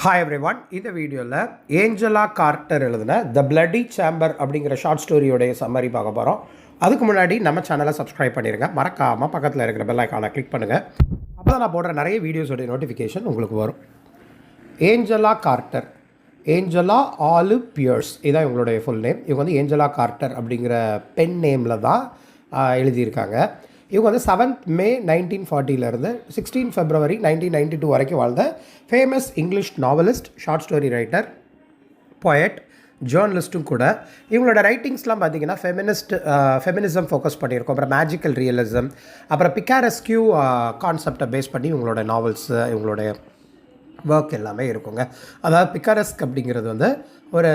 Hi every one. இந்த வீடியோவில் Angela Carter எழுதின த பிளடி சேம்பர் அப்படிங்கிற ஷார்ட் ஸ்டோரியோடைய சம்மரி பார்க்க போகிறோம். அதுக்கு முன்னாடி நம்ம சேனலை சப்ஸ்கிரைப் பண்ணிடுங்க. மறக்காமல் பக்கத்தில் இருக்கிற பெல் ஐக்கானை கிளிக் பண்ணுங்கள். அப்போ தான் நான் போடுற நிறைய வீடியோஸோடைய நோட்டிஃபிகேஷன் உங்களுக்கு வரும். Angela Carter, Angela Olive Pierce, இதுதான் இவங்களுடைய ஃபுல் நேம். இவங்க வந்து ஏஞ்சலா கார்ட்டர் அப்படிங்கிற பென் நேமில் தான் எழுதியிருக்காங்க. இவங்க வந்து 7th May 1940 16 February 1992 வரைக்கும் வாழ்ந்த famous English novelist, short story writer, poet, ஜேர்னலிஸ்ட்டும் கூட. இவங்களோட ரைட்டிங்ஸ்லாம் பார்த்திங்கன்னா ஃபெமினிசம் ஃபோக்கஸ் பண்ணியிருக்கோம். அப்புறம் மேஜிக்கல் ரியலிசம், அப்புறம் பிக்காரஸ்கியூ கான்செப்டை பேஸ் பண்ணி இவங்களோட நாவல்ஸு, இவங்களுடைய ஒர்க் எல்லாமே இருக்குங்க. அதாவது பிக்காரஸ்க் அப்படிங்கிறது வந்து ஒரு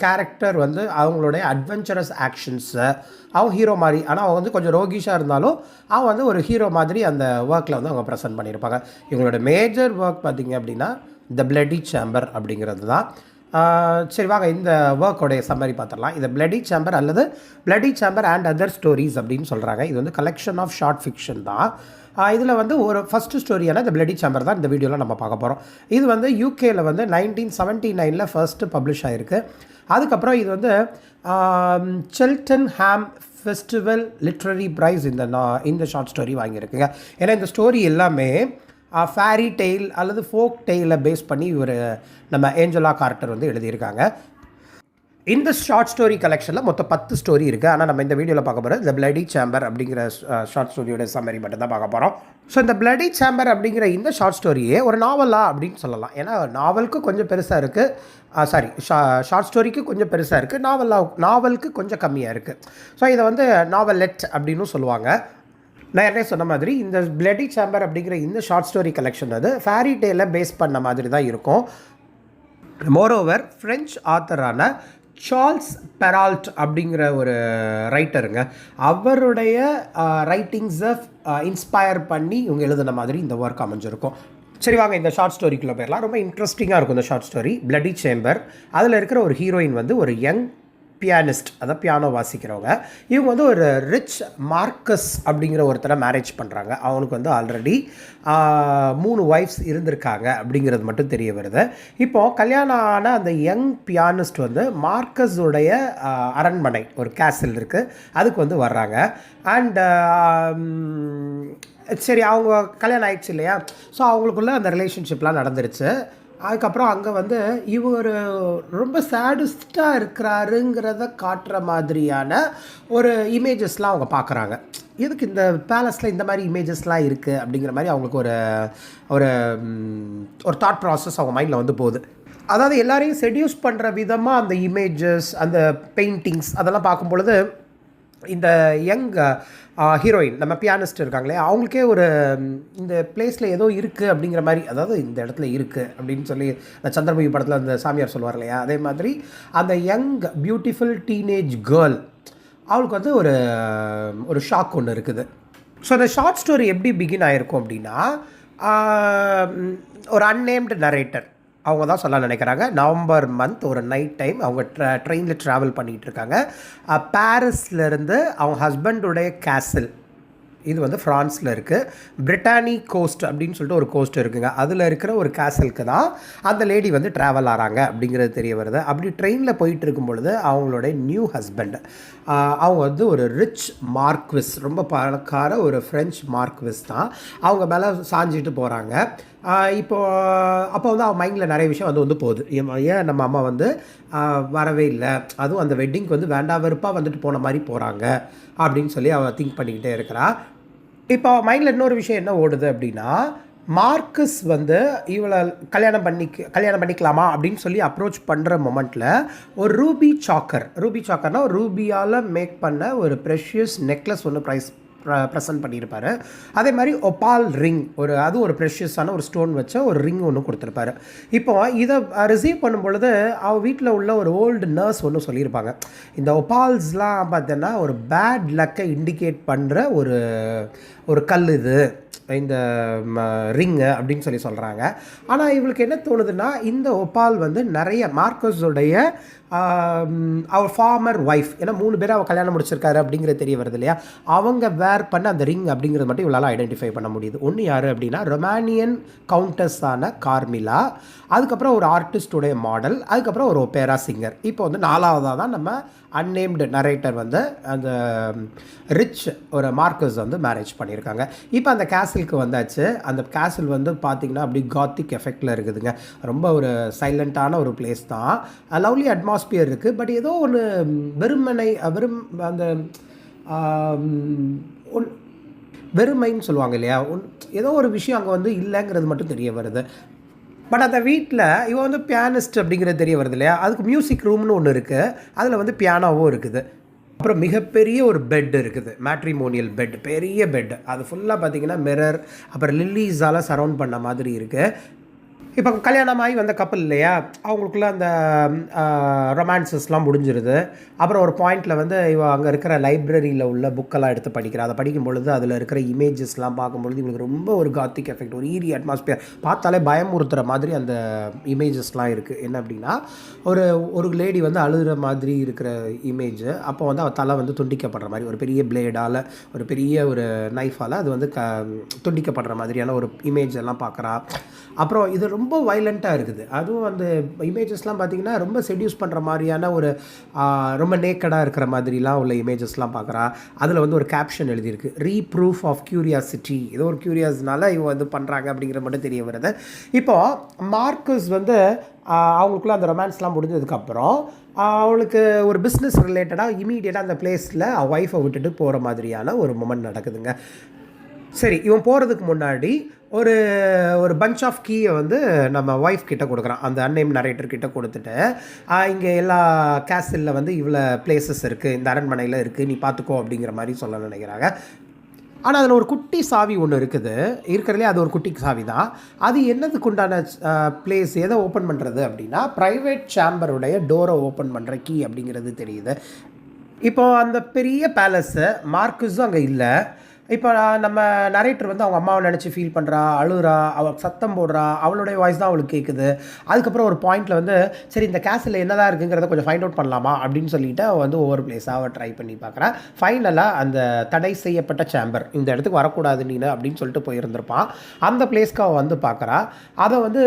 கேரக்டர் வந்து அவங்களுடைய அட்வென்ச்சரஸ் ஆக்ஷன்ஸை அவன் ஹீரோ மாதிரி, ஆனால் அவன் வந்து கொஞ்சம் ரோகிஷாக இருந்தாலும் அவன் வந்து ஒரு ஹீரோ மாதிரி அந்த ஒர்க்கில் வந்து அவங்க ப்ரெசென்ட் பண்ணியிருப்பாங்க. இவங்களோட மேஜர் ஒர்க் பார்த்திங்க அப்படின்னா த பிளடி சேம்பர் அப்படிங்கிறது தான். சரி வாங்க இந்த ஒர்க்கோடைய சம்மரி பார்த்துடலாம். இது பிளடி சேம்பர் அல்லது bloody chamber and other stories அப்படின்னு சொல்கிறாங்க. இது வந்து கலெக்ஷன் ஆஃப் ஷார்ட் ஃபிக்ஷன் தான். இதில் வந்து ஒரு ஃபஸ்ட்டு ஸ்டோரியான இந்த பிளடி சேம்பர் தான் இந்த வீடியோவில் நம்ம பார்க்க போகிறோம். இது வந்து யூகேயில் வந்து 1979 ஃபர்ஸ்ட்டு பப்ளிஷ் ஆகிருக்கு. அதுக்கப்புறம் இது வந்து செல்டன்ஹாம் ஃபெஸ்டிவல் லிட்ரரி ப்ரைஸ் இந்த ஷார்ட் ஸ்டோரி வாங்கியிருக்குங்க. ஏன்னா இந்த ஸ்டோரி எல்லாமே ஃபேரி டெய்ல் அல்லது ஃபோக் டெய்லை பேஸ் பண்ணி இவர் நம்ம ஏஞ்சலா கார்ட்டர் வந்து எழுதியிருக்காங்க. இந்த ஷார்ட் ஸ்டோரி கலெக்ஷனில் மொத்தம் 10 ஸ்டோரி இருக்குது. ஆனால் நம்ம இந்த வீடியோவில் பார்க்க போகிறோம் த பிளடி சேம்பர் அப்படிங்கிற ஷார்ட் ஸ்டோரியோட சம்மரி மட்டும் தான் பார்க்க போகிறோம். ஸோ இந்த பிளடி சேம்பர் அப்படிங்கிற இந்த ஷார்ட் ஸ்டோரியே ஒரு நாவலா அப்படின்னு சொல்லலாம். ஏன்னா நாவலுக்கு கொஞ்சம் பெருசாக இருக்குது, ஷார்ட் ஸ்டோரிக்கு கொஞ்சம் பெருசாக இருக்குது, நாவலுக்கு கொஞ்சம் கம்மியாக இருக்குது. ஸோ இதை வந்து நாவலெட் அப்படின்னு சொல்லுவாங்க. நான் என்ன சொன்ன மாதிரி இந்த பிளடி சேம்பர் அப்படிங்கிற இந்த ஷார்ட் ஸ்டோரி கலெக்ஷன் வந்து ஃபேரி டேலை பேஸ் பண்ண மாதிரி தான் இருக்கும். மோரோவர் ஃப்ரெஞ்ச் ஆத்தரான சார்ல்ஸ் பெரால்ட் அப்படிங்கிற ஒரு ரைட்டருங்க, அவருடைய ரைட்டிங்ஸை இன்ஸ்பயர் பண்ணி இவங்க எழுதின மாதிரி இந்த ஒர்க் அமைஞ்சிருக்கும். சரி வாங்க இந்த ஷார்ட் ஸ்டோரிக்குள்ளே போயிடலாம். ரொம்ப இன்ட்ரெஸ்டிங்காக இருக்கும் இந்த ஷார்ட் ஸ்டோரி பிளடி சேம்பர். அதில் இருக்கிற ஒரு ஹீரோயின் வந்து ஒரு யங் பியானிஸ்ட், அதாவது பியானோ வாசிக்கிறவங்க. இவங்க வந்து ஒரு ரிச் மார்க்கஸ் அப்படிங்கிற ஒருத்தரை மேரேஜ் பண்ணுறாங்க. அவனுக்கு வந்து ஆல்ரெடி 3 ஒய்ஃப்ஸ் இருந்திருக்காங்க அப்படிங்கிறது மட்டும் தெரிய வருது. இப்போது கல்யாணம் ஆன அந்த யங் பியானிஸ்ட் வந்து மார்க்கஸுடைய அரண்மனை, ஒரு கேசல் இருக்குது, அதுக்கு வந்து வர்றாங்க. அண்ட் சரி அவங்க கல்யாணம் ஆயிடுச்சு இல்லையா, ஸோ அவங்களுக்குள்ள அந்த ரிலேஷன்ஷிப்லாம் நடந்துருச்சு. அதுக்கப்புறம் அங்கே வந்து இவர் ரொம்ப சேடிஸ்டாக இருக்கிறாருங்கிறத காட்டுற மாதிரியான ஒரு இமேஜஸ்லாம் அவங்க பார்க்குறாங்க. எதுக்கு இந்த பேலஸில் இந்த மாதிரி இமேஜஸ்லாம் இருக்குது அப்படிங்கிற மாதிரி அவங்களுக்கு ஒரு தாட் ப்ராசஸ் அவங்க மைண்டில் வந்து போகுது. அதாவது எல்லாரையும் செடியூஸ் பண்ணுற விதமாக அந்த இமேஜஸ், அந்த பெயிண்டிங்ஸ் அதெல்லாம் பார்க்கும் பொழுது இந்த யங் ஹீரோயின் நம்ம பியானிஸ்ட் இருக்காங்களே, அவங்களுக்கே ஒரு இந்த பிளேஸில் ஏதோ இருக்குது அப்படிங்கிற மாதிரி, அதாவது இந்த இடத்துல இருக்குது அப்படின்னு சொல்லி அந்த சந்திரமுகி படத்தில் அந்த சாமியார் சொல்லுவார் இல்லையா, அதே மாதிரி அந்த யங் பியூட்டிஃபுல் டீனேஜ் கேர்ள் அவளுக்கு வந்து ஒரு ஷாக் ஒன்று இருக்குது. ஸோ அந்த ஷார்ட் ஸ்டோரி எப்படி பிகின் ஆகிருக்கும் அப்படின்னா, ஒரு அன்னேம்டு நரேட்டர் அவங்க தான் சொல்ல நினைக்கிறாங்க. நவம்பர் மந்த் ஒரு நைட் டைம் அவங்க ட்ரெயினில் ட்ராவல் பண்ணிகிட்டு இருக்காங்க. பாரிஸ்லேருந்து அவங்க ஹஸ்பண்டுடைய கேசல், இது வந்து ஃப்ரான்ஸில் இருக்குது, பிரிட்டானி கோஸ்ட் அப்படின்னு சொல்லிட்டு ஒரு கோஸ்ட் இருக்குங்க, அதில் இருக்கிற ஒரு கேசலுக்கு தான் அந்த லேடி வந்து ட்ராவல் ஆகிறாங்க அப்படிங்கிறது தெரிய வருது. அப்படி ட்ரெயினில் போயிட்டு இருக்கும் பொழுது அவங்களுடைய நியூ ஹஸ்பண்ட், அவங்க வந்து ஒரு ரிச் மார்க்விஸ், ரொம்ப பணக்கார ஒரு ஃப்ரெஞ்ச் மார்க்விஸ் தான், அவங்க மேலே சாஞ்சிட்டு போகிறாங்க. அப்போ வந்து அவன் மைண்டில் நிறைய விஷயம் வந்து போகுது. ஏன் நம்ம அம்மா வந்து வரவே இல்லை, அதுவும் அந்த வெட்டிங்க்கு வந்து வேண்டா வெறுப்பாக வந்துட்டு போன மாதிரி போகிறாங்க அப்படின்னு சொல்லி அவள் திங்க் பண்ணிக்கிட்டே இருக்கிறா. இப்போ மைண்டில் இன்னொரு விஷயம் என்ன ஓடுது அப்படின்னா, மார்க்கஸ் வந்து இவளை கல்யாணம் பண்ணிக்கலாமா அப்படின்னு சொல்லி அப்ரோச் பண்ணுற மொமெண்ட்டில் ஒரு ரூபி சாக்கர்னால் ஒரு ரூபியால் மேக் பண்ண ஒரு ப்ரெஷியஸ் நெக்லஸ் ஒன்று ப்ரெசென்ட் பண்ணியிருப்பார். அதே மாதிரி ஒபால் ரிங், அதுவும் ஒரு ப்ரெஷியஸான ஒரு ஸ்டோன் வச்ச ஒரு ரிங் ஒன்று கொடுத்துருப்பாரு. இப்போ இதை ரிசீவ் பண்ணும் பொழுது அவள் வீட்டில் உள்ள ஒரு ஓல்டு நர்ஸ் ஒன்று சொல்லியிருப்பாங்க, இந்த ஒபால்ஸ்லாம் பார்த்தோன்னா ஒரு பேட் லக்கை இண்டிகேட் பண்ணுற ஒரு கல் இது, இந்த ரிங்கு அப்படின்னு சொல்லி சொல்கிறாங்க. ஆனால் இவளுக்கு என்ன தோணுதுன்னா, இந்த ஒபால் வந்து நிறைய மார்க்கஸோடைய அவர் ஃபார்மர் ஒய்ஃப், ஏன்னா 3 பேர் அவள் கல்யாணம் முடிச்சிருக்காரு அப்படிங்கிறது தெரிய வருது இல்லையா, அவங்க வேர் பண்ண அந்த ரிங் அப்படிங்கிறது மட்டும் இவளால் ஐடென்டிஃபை பண்ண முடியுது. ஒன்று யார் அப்படின்னா ரொமானியன் கவுண்டஸான கார்மிலா, அதுக்கப்புறம் ஒரு ஆர்டிஸ்டுடைய மாடல், அதுக்கப்புறம் ஒரு ஒப்பேரா சிங்கர். இப்போ வந்து 4வதாக தான் நம்ம அன்னேம்டு நரேட்டர் வந்து அந்த ரிச் ஒரு மார்க்கஸ் வந்து மேரேஜ் பண்ணியிருக்காங்க. இப்போ அந்த கேசலுக்கு வந்தாச்சு. அந்த கேசல் வந்து பார்த்திங்கன்னா அப்படி காத்திக் எஃபெக்டில் இருக்குதுங்க. ரொம்ப ஒரு சைலண்ட்டான ஒரு பிளேஸ் தான். லவ்லி அட்மாஸ்பியர் இருக்குது. பட் ஏதோ ஒன்று அந்த வெறுமைன்னு சொல்லுவாங்க இல்லையா, ஏதோ ஒரு விஷயம் அங்கே வந்து இல்லைங்கிறது மட்டும் தெரிய வருது. பட் அந்த வீட்டில் இவன் வந்து பியானிஸ்ட் அப்படிங்கிறது தெரிய வருது இல்லையா, அதுக்கு மியூசிக் ரூம்னு ஒன்று இருக்குது, அதில் வந்து பியானோவும் இருக்குது. அப்புறம் மிகப்பெரிய ஒரு பெட் இருக்குது, மேட்ரிமோனியல் பெட், பெரிய பெட். அது ஃபுல்லாக பார்த்திங்கன்னா மிரர், அப்புறம் லில்லிஸால் சரவுண்ட் பண்ண மாதிரி இருக்குது. இப்போ கல்யாணமாகி வந்த கப்பல் இல்லையா, அவங்களுக்குள்ள அந்த ரொமான்சஸ்லாம் முடிஞ்சிருது. அப்புறம் ஒரு பாயிண்டில் வந்து இவன் அங்கே இருக்கிற லைப்ரரியில் உள்ள புக்கெல்லாம் எடுத்து படிக்கிறா. அதை படிக்கும் பொழுது அதில் இருக்கிற இமேஜஸ்லாம் பார்க்கும்பொழுது இவங்களுக்கு ரொம்ப ஒரு காத்திக் எஃபெக்ட், ஒரு ஈரி அட்மாஸ்பியர், பார்த்தாலே பயமுறுத்துகிற மாதிரி அந்த இமேஜஸ்லாம் இருக்குது. என்ன அப்படின்னா, ஒரு லேடி வந்து அழுகிற மாதிரி இருக்கிற இமேஜ். அப்போ வந்து அவள் தலை வந்து துண்டிக்கப்படுற மாதிரி, ஒரு பெரிய பிளேடால், ஒரு பெரிய ஒரு நைஃபால் அது வந்து துண்டிக்கப்படுற மாதிரியான ஒரு இமேஜ் எல்லாம் பார்க்குறா. அப்புறம் இது ரொம்ப வைலண்ட்டாக இருக்குது. அதுவும் அந்த இமேஜஸ்லாம் பார்த்திங்கன்னா ரொம்ப செடியூஸ் பண்ணுற மாதிரியான ஒரு ரொம்ப நேக்கடாக இருக்கிற மாதிரிலாம் உள்ள இமேஜஸ்லாம் பார்க்குறா. அதில் வந்து ஒரு கேப்ஷன் எழுதியிருக்கு, ரீப்ரூஃப் ஆஃப் க்யூரியாசிட்டி. ஏதோ ஒரு க்யூரியாஸ்னால இவங்க வந்து பண்ணுறாங்க அப்படிங்கிற மட்டும் தெரிய வருது. இப்போது மார்க்கஸ் வந்து அவங்களுக்குள்ள அந்த ரொமான்ஸ்லாம் முடிஞ்சதுக்கப்புறம் அவளுக்கு ஒரு பிஸ்னஸ் ரிலேட்டடாக இமீடியட்டாக அந்த பிளேஸில் ஒய்ஃபை விட்டுட்டு போகிற மாதிரியான ஒரு மொமெண்ட் நடக்குதுங்க. சரி, இவன் போகிறதுக்கு முன்னாடி ஒரு பஞ்ச் ஆஃப் கீயை வந்து நம்ம ஒய்ஃப் கிட்டே கொடுக்குறான், அந்த அன்னேம் நரேட்டர் கிட்டே கொடுத்துட்டு, இங்கே எல்லா கேசலில் வந்து இவ்வளோ பிளேசஸ் இருக்குது, இந்த அரண்மனையில் இருக்குது, நீ பார்த்துக்கோ அப்படிங்கிற மாதிரி சொல்ல நினைக்கிறாங்க. ஆனால் அதில் ஒரு குட்டி சாவி ஒன்று இருக்குது, இருக்கிறதுலே அது ஒரு குட்டி சாவி தான். அது என்னதுக்கு உண்டான பிளேஸ், எதை ஓப்பன் பண்ணுறது அப்படின்னா ப்ரைவேட் சேம்பருடைய டோரை ஓப்பன் பண்ணுற கீ அப்படிங்கிறது தெரியுது. இப்போது அந்த பெரிய பேலஸு மார்க்கஸும் அங்கே இல்லை. இப்போ நம்ம நரேட்டர் வந்து அவங்க அம்மாவை நினச்சி ஃபீல் பண்ணுறா, அழுகிறா, அவள் சத்தம் போடுறா, அவளுடைய வாய்ஸ் தான் அவளுக்கு கேட்குது. அதுக்கப்புறம் ஒரு பாயிண்டில் வந்து சரி இந்த கேஸில் என்ன தான் இருக்குங்கிறத கொஞ்சம் ஃபைண்ட் அவுட் பண்ணலாமா அப்படின்னு சொல்லிவிட்டு அவள் வந்து ஒவ்வொரு பிளேஸாக அவள் ட்ரை பண்ணி பார்க்குறா. ஃபைனலாக அந்த தடை செய்யப்பட்ட சேம்பர், இந்த இடத்துக்கு வரக்கூடாது நீனு அப்படின்னு சொல்லிட்டு போயிருந்திருப்பான், அந்த பிளேஸ்க்கு அவள் வந்து பார்க்குறா. அதை வந்து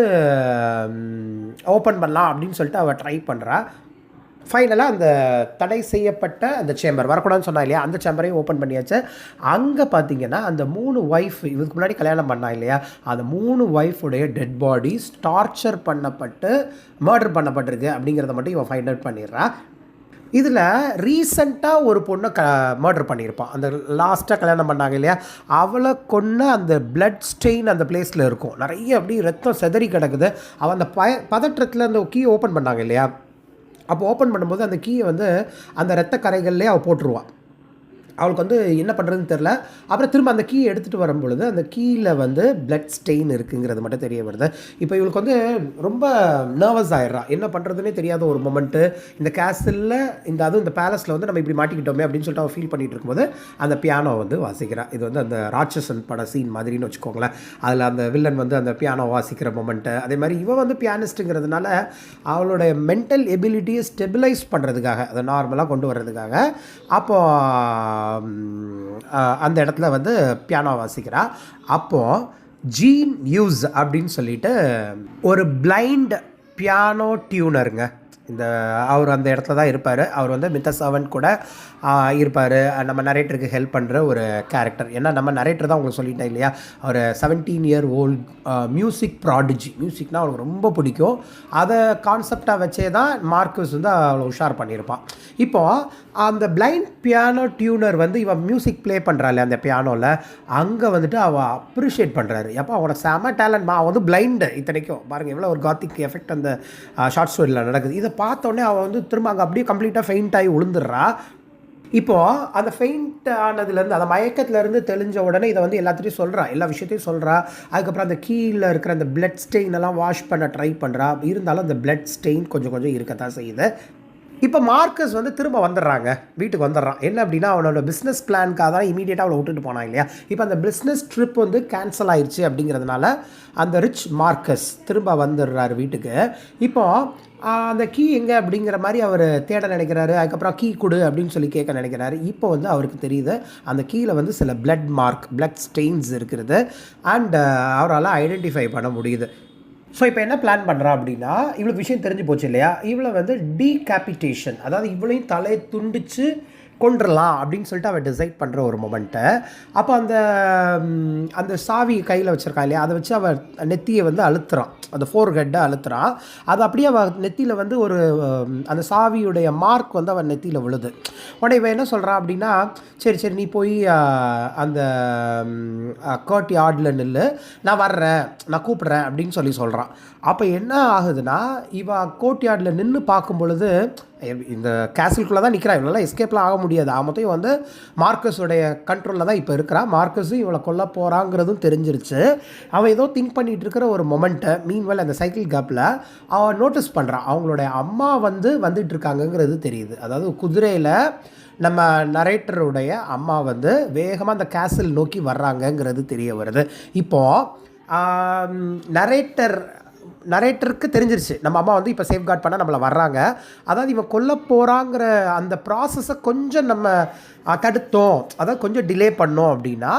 ஓப்பன் பண்ணலாம் அப்படின்னு சொல்லிட்டு அவள் ட்ரை பண்ணுறா. ஃபைனலாக அந்த தடை செய்யப்பட்ட அந்த சேம்பர், வரக்கூடாதுன்னு சொன்னா இல்லையா, அந்த சேம்பரையும் ஓப்பன் பண்ணியாச்சு. அங்கே பார்த்தீங்கன்னா அந்த 3 ஒய்ஃப் இதுக்கு முன்னாடி கல்யாணம் பண்ணா இல்லையா, அந்த 3 ஒய்ஃபுடைய டெட் பாடிஸ் டார்ச்சர் பண்ணப்பட்டு மர்டர் பண்ணப்பட்டிருக்கு அப்படிங்கிறத மட்டும் இவன் ஃபைண்ட் அவுட் பண்ணிடுறா. இதில் ரீசண்டாக ஒரு பொண்ணை மர்டர் பண்ணியிருப்பான், அந்த லாஸ்ட்டாக கல்யாணம் பண்ணாங்க இல்லையா, அவளை கொன்ன அந்த பிளட் ஸ்டெயின் அந்த பிளேஸில் இருக்கும், நிறைய அப்படி ரத்தம் செதறி கிடக்குது. அவன் அந்த பதற்றத்தில் அந்த கீ ஓப்பன் பண்ணாங்க இல்லையா, அப்போ ஓப்பன் பண்ணும்போது அந்த கீயை வந்து அந்த ரத்த கரைகள்லேயே அவள் போட்டுருவாள். அவளுக்கு வந்து என்ன பண்ணுறதுன்னு தெரில. அப்புறம் திரும்ப அந்த கீயை எடுத்துகிட்டு வரும்பொழுது அந்த கீயில் வந்து பிளட் ஸ்டெயின் இருக்குங்கிறது மட்டும் தெரிய வருது. இப்போ இவளுக்கு வந்து ரொம்ப நர்வஸ் ஆகிடுறா, என்ன பண்ணுறதுனே தெரியாத ஒரு மொமெண்ட்டு. இந்த கேசலில் அதுவும் இந்த பேலஸில் வந்து நம்ம இப்படி மாட்டிக்கிட்டோமே அப்படின்னு சொல்லிட்டு அவள் ஃபீல் பண்ணிகிட்டு இருக்கும்போது அந்த பியானோ வந்து வாசிக்கிறா. இது வந்து அந்த ராட்சசன் பட சீன் மாதிரின்னு வச்சுக்கோங்களேன். அதில் அந்த வில்லன் வந்து அந்த பியானோ வாசிக்கிற மொமெண்ட்டு. அதே மாதிரி இவன் வந்து பியானிஸ்ட்டுங்கிறதுனால அவளுடைய மென்டல் எபிலிட்டியை ஸ்டெபிலைஸ் பண்ணுறதுக்காக, அதை நார்மலாக கொண்டு வர்றதுக்காக அப்போது அந்த இடத்துல வந்து பியானோ வாசிக்கிறா. அப்போது ஜீன் யூஸ் அப்படின்னு சொல்லிட்டு ஒரு பிளைண்ட் பியானோ டியூனருங்க. அவர் அந்த இடத்துல தான் இருப்பார். அவர் வந்து மித்த சர்வன்ட் கூட இருப்பார், நம்ம நரேட்டருக்கு ஹெல்ப் பண்ணுற ஒரு கேரக்டர். ஏன்னா நம்ம நரேட்டர் தான் உங்களுக்கு சொல்லிட்டேன் இல்லையா, அவர் 17 இயர் ஓல்டு மியூசிக் ப்ராடிஜி. மியூசிக்னால் அவருக்கு ரொம்ப பிடிக்கும். அதை கான்செப்டாக வச்சே தான் மார்க்கஸ் வந்து அவ்வளோ உஷார் பண்ணியிருப்பான். இப்போது அந்த பிளைண்ட் பியானோ டியூனர் வந்து இவன் மியூசிக் ப்ளே பண்ணுறாள் அந்த பியானோவில், அங்கே வந்துட்டு அவள் அப்ரிஷியேட் பண்ணுறாரு. எப்போ அவனோட செம டேலண்ட்மா, அவன் வந்து பிளைண்டு. இத்தனைக்கும் பாருங்கள் எவ்வளோ ஒரு காத்திக் எஃபெக்ட் அந்த ஷார்ட் ஸ்டோரியில் நடக்குது. இதை பார்த்தோன்னே அவன் வந்து திரும்ப அங்கே அப்படியே கம்ப்ளீட்டாக ஃபெயிண்ட் ஆகி விழுந்துடுறா. இப்போது அந்த ஃபெயிண்ட் ஆனதுலேருந்து, அந்த மயக்கத்துலேருந்து தெளிஞ்ச உடனே இதை வந்து எல்லாத்தையும் சொல்கிறா, எல்லா விஷயத்தையும் சொல்கிறா. அதுக்கப்புறம் அந்த கீழே இருக்கிற அந்த பிளட் ஸ்டெயின் எல்லாம் வாஷ் பண்ண ட்ரை பண்ணுறா. இருந்தாலும் அந்த பிளட் ஸ்டெயின் கொஞ்சம் இருக்கத்தான் செய்யுது. இப்போ மார்க்கஸ் வந்து திரும்ப வந்துடுறாங்க, வீட்டுக்கு வந்துடுறான். என்ன அப்படின்னா அவனோட பிஸ்னஸ் பிளான்க்காக தான் இமீடியட்டாக அவளை விட்டுட்டு போனான் இல்லையா. இப்போ அந்த பிஸ்னஸ் ட்ரிப் வந்து கேன்சல் ஆயிடுச்சு அப்படிங்கிறதுனால அந்த ரிச் மார்க்கஸ் திரும்ப வந்துடுறாரு வீட்டுக்கு. இப்போ அந்த கீ எங்கே அப்படிங்கிற மாதிரி அவர் தேட நினைக்கிறாரு. அதுக்கப்புறம் கீ கொடு அப்படின்னு சொல்லி கேட்க நினைக்கிறாரு. இப்போ வந்து அவருக்கு தெரியுது அந்த கீழே வந்து சில பிளட் ஸ்டெயின்ஸ் இருக்கிறது. அண்ட் அவரால் ஐடென்டிஃபை பண்ண முடியுது. ஸோ இப்போ என்ன பிளான் பண்ணுறா அப்படின்னா, இவளுக்கு விஷயம் தெரிஞ்சு போச்சு இல்லையா, இவளை வந்து டீகேபிட்டேஷன், அதாவது இவளையும் தலையை துண்டிச்சு கொண்டுடலாம் அப்படின்னு சொல்லிட்டு அவள் டிசைட் பண்ணுற ஒரு மொமெண்ட்டை. அப்போ அந்த சாவி கையில் வச்சுருக்கா இல்லையா, அதை வச்சு அவள் நெத்தியை வந்து அழுத்துறான், அந்த ஃபோர்ஹெட்டை அழுத்துறான். அது அப்படியே அவள் நெத்தியில் வந்து ஒரு அந்த சாவியுடைய மார்க் வந்து அவள் நெத்தியில் விழுது. உடனே இவன் என்ன சொல்கிறான் அப்படின்னா, சரி நீ போய் அந்த கர்ட் யார்டில் நில்லு, நான் வர்றேன், நான் கூப்பிட்றேன் அப்படின்னு சொல்கிறான். அப்போ என்ன ஆகுதுன்னா, இவன் கோர்ட் யார்டில் நின்று பார்க்கும் பொழுது இந்த கேசலுக்குள்ளே தான் நிற்கிறா, இவளால் எஸ்கேப்லாம் ஆக முடியாது. ஆமத்தையும் வந்து மார்க்கஸுடைய கண்ட்ரோலில் தான் இப்போ இருக்கிறா. மார்க்கஸும் இவளை கொல்ல போகிறாங்கிறதும் தெரிஞ்சிருச்சு. அவன் ஏதோ திங்க் பண்ணிகிட்டு இருக்கிற ஒரு மொமெண்ட்டை மீன்வெல் அந்த சைக்கிள் கேப்பில் அவன் நோட்டீஸ் பண்ணுறான். அவங்களுடைய அம்மா வந்துட்டு இருக்காங்கங்கிறது தெரியுது. அதாவது குதிரையில் நம்ம நரேட்டருடைய அம்மா வந்து வேகமாக அந்த கேசல் நோக்கி வர்றாங்கங்கிறது தெரிய வருது. இப்போது நரேட்டருக்கு தெரிஞ்சிருச்சு நம்ம அம்மா வந்து இப்போ சேஃப்கார்ட் பண்ண நம்மளை வர்றாங்க. அதாவது இவன் கொல்ல போகிறாங்கிற அந்த ப்ராசஸை கொஞ்சம் நம்ம தடுத்தோம், அதாவது கொஞ்சம் டிலே பண்ணோம் அப்படின்னா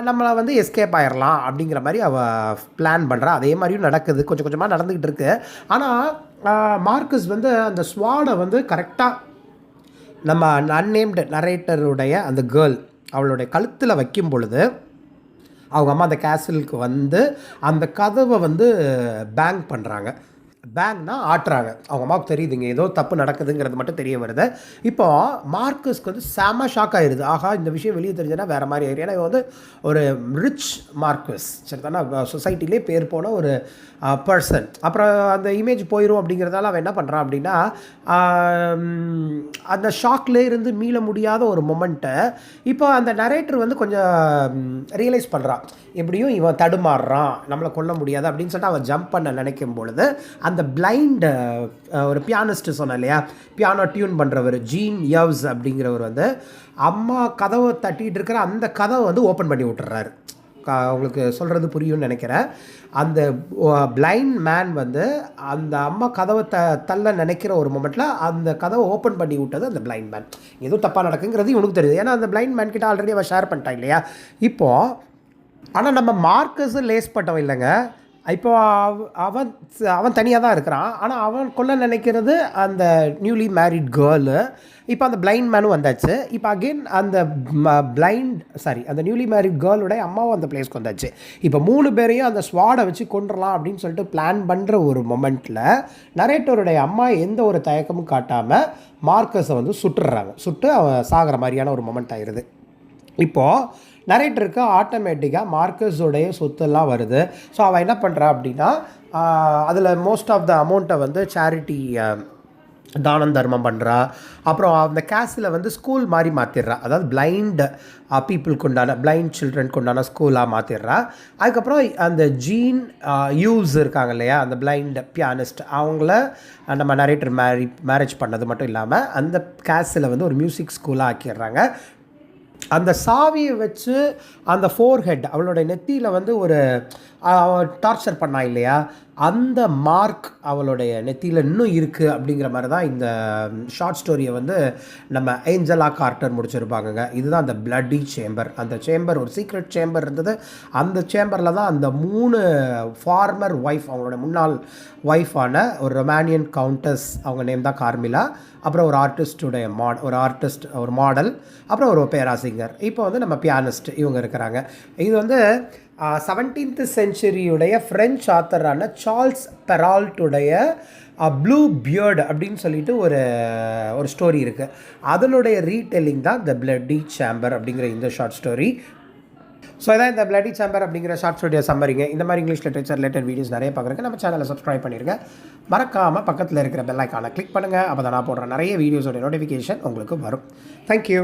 நம்மளை வந்து எஸ்கேப் ஆயிடலாம் அப்படிங்கிற மாதிரி அவள் பிளான் பண்ணுறா. அதே மாதிரியும் நடக்குது, கொஞ்சம் கொஞ்சமாக நடந்துக்கிட்டு இருக்கு. ஆனால் மார்க்கஸ் வந்து அந்த ஸ்வாடை வந்து கரெக்டாக நம்ம அன்னேம்டு நரேட்டருடைய அந்த கேர்ள் அவளுடைய கழுத்தில் வைக்கும் பொழுது அவங்க அம்மா அந்த கேசலுக்கு வந்து அந்த கதவை வந்து பேங் பண்ணுறாங்க. பேங்க்னா ஆட்டுறாங்க. அவங்க அம்மாவுக்கு தெரியுது இங்கே ஏதோ தப்பு நடக்குதுங்கிறது மட்டும் தெரிய வருது. இப்போ மார்க்கஸ்க்கு வந்து செம ஷாக் ஆயிடுது. ஆகா, இந்த விஷயம் வெளியே தெரிஞ்சுன்னா வேறு மாதிரி ஆயிடுது. ஏன்னா இவன் வந்து ஒரு ரிச் மார்க்கஸ், சரி தானே, சொசைட்டிலே பேர் போன ஒரு பர்சன். அப்புறம் அந்த இமேஜ் போயிடும் அப்படிங்கிறதால அவன் என்ன பண்ணுறான் அப்படின்னா, அந்த ஷாக்லேயே இருந்து மீள முடியாத ஒரு மொமெண்ட்டை இப்போ அந்த நரேட்டர் வந்து கொஞ்சம் ரியலைஸ் பண்ணுறான். எப்படியும் இவன் தடுமாறுறான், நம்மளை கொல்ல முடியாது அப்படின்னு சொல்லிட்டு அவன் ஜம்ப் பண்ண நினைக்கும் பொழுது அந்த பிளைண்ட் ஒரு பியானிஸ்ட்டு சொன்ன இல்லையா, பியானோ டியூன் பண்ணுறவர் ஜீன் யவ்ஸ் அப்படிங்கிறவர் வந்து அம்மா கதவை தட்டிகிட்டு இருக்கிற அந்த கதவை வந்து ஓப்பன் பண்ணி விட்டுறாரு. உங்களுக்கு சொல்கிறது புரியும்னு நினைக்கிறேன். அந்த பிளைண்ட் மேன் வந்து அந்த அம்மா கதவை தள்ள நினைக்கிற ஒரு மொமெண்ட்டில் அந்த கதவை ஓப்பன் பண்ணி விட்டது அந்த பிளைண்ட் மேன். எதுவும் தப்பாக நடக்குங்கிறது இவனுக்கு தெரியுது. ஏன்னா அந்த பிளைண்ட் மேன் கிட்ட ஆல்ரெடி அவன் ஷேர் பண்ணிட்டான் இல்லையா. இப்போது ஆனால் நம்ம மார்க்கஸு லேஸ் பட்டவன் இல்லைங்க. இப்போ அவன் தனியாக தான் இருக்கிறான். ஆனால் அவன் கொல்ல நினைக்கிறது அந்த நியூலி மேரிட் கேர்ளு. இப்போ அந்த பிளைண்ட் மேனும் வந்தாச்சு. இப்போ அகெயின் அந்த அந்த நியூலி மேரிட் கேர்ளுடைய அம்மாவும் அந்த பிளேஸ்க்கு வந்தாச்சு. இப்போ 3 பேரையும் அந்த ஸ்வாடை வச்சு கொண்டுடலாம் அப்படின்னு சொல்லிட்டு பிளான் பண்ணுற ஒரு மொமெண்ட்டில் நரேட்டருடைய அம்மா எந்த ஒரு தயக்கமும் காட்டாமல் மார்க்கஸை வந்து சுட்டு அவன் சாகிற மாதிரியான ஒரு மொமெண்ட் ஆயிடுது. இப்போது நரேட்டருக்கு ஆட்டோமேட்டிக்காக மார்க்கஸோடைய சொத்தெல்லாம் வருது. ஸோ அவள் என்ன பண்ணுறா அப்படின்னா, அதில் மோஸ்ட் ஆஃப் த அமௌண்ட்டை வந்து சேரிட்டி தானம் தர்மம் பண்ணுறா. அப்புறம் அந்த கேஸில் வந்து ஸ்கூல் மாதிரி மாற்றிடுறா. அதாவது பிளைண்ட் பீப்புளுக்கு உண்டான, பிளைண்ட் சில்ட்ரனுக்கு உண்டான ஸ்கூலாக மாற்றிடுறா. அதுக்கப்புறம் அந்த ஜீன் யூஸ் இருக்காங்க இல்லையா, அந்த பிளைண்ட் பியானிஸ்ட், அவங்கள நம்ம நரேட்டர் மேரேஜ் பண்ணது மட்டும் இல்லாமல் அந்த கேஸில் வந்து ஒரு மியூசிக் ஸ்கூலாக ஆக்கிடுறாங்க. அந்த சாவியை வச்சு அந்த ஃபோர்ஹெட் அவளுடைய நெத்தியில் வந்து ஒரு டார்ச்சர் பண்ணா இல்லையா, அந்த மார்க் அவளுடைய நெத்தியில் இன்னும் இருக்குது அப்படிங்கிற மாதிரி தான் இந்த ஷார்ட் ஸ்டோரியை வந்து நம்ம ஏஞ்சலா கார்ட்டர் முடிச்சிருப்பாங்கங்க. இதுதான் அந்த பிளட்டி சேம்பர். அந்த சேம்பர் ஒரு சீக்ரெட் சேம்பர் இருந்தது. அந்த சேம்பரில் தான் அந்த 3 ஃபார்மர் ஒய்ஃப், அவங்களோட முன்னாள் ஒய்ஃபான ஒரு ரொமானியன் கவுண்டஸ், அவங்க நேம் தான் கார்மிலா, அப்புறம் ஒரு ஆர்டிஸ்டுடைய ஒரு மாடல், அப்புறம் ஒரு ஒபேரா சிங்கர், இப்போ வந்து நம்ம பியானிஸ்ட், இவங்க இருக்கிறாங்க. இது வந்து 17th செஞ்சுரியுடைய ஃப்ரெஞ்ச் ஆத்தரான சார்ல்ஸ் பெரால்ட்டுடைய ப்ளூ பியர்டு அப்படின்னு சொல்லிட்டு ஒரு ஸ்டோரி இருக்குது. அதனுடைய ரீடெல்லிங் தான் த பிளட்டி சேம்பர் அப்படிங்கிற இந்த ஷார்ட் ஸ்டோரி. ஸோ இதான் இந்த பிளட்டி சேம்பர் அப்படிங்கிற ஷார்ட் ஸ்டோரியை சம்மரிங்க. இந்த மாதிரி இங்கிலீஷ் லிட்ரேச்சர் ரிலேட்டட் வீடியோஸ் நிறைய பார்க்குறதுக்கு நம்ம சேனலை சப்ஸ்கிரைப் பண்ணிடுங்க. மறக்காமல் பக்கத்தில் இருக்கிற பெல் ஐக்கானை கிளிக் பண்ணுங்கள். அப்போ தான் நான் போடுற நிறைய வீடியோஸோட நோட்டிஃபிகேஷன் உங்களுக்கு வரும். தேங்க்யூ.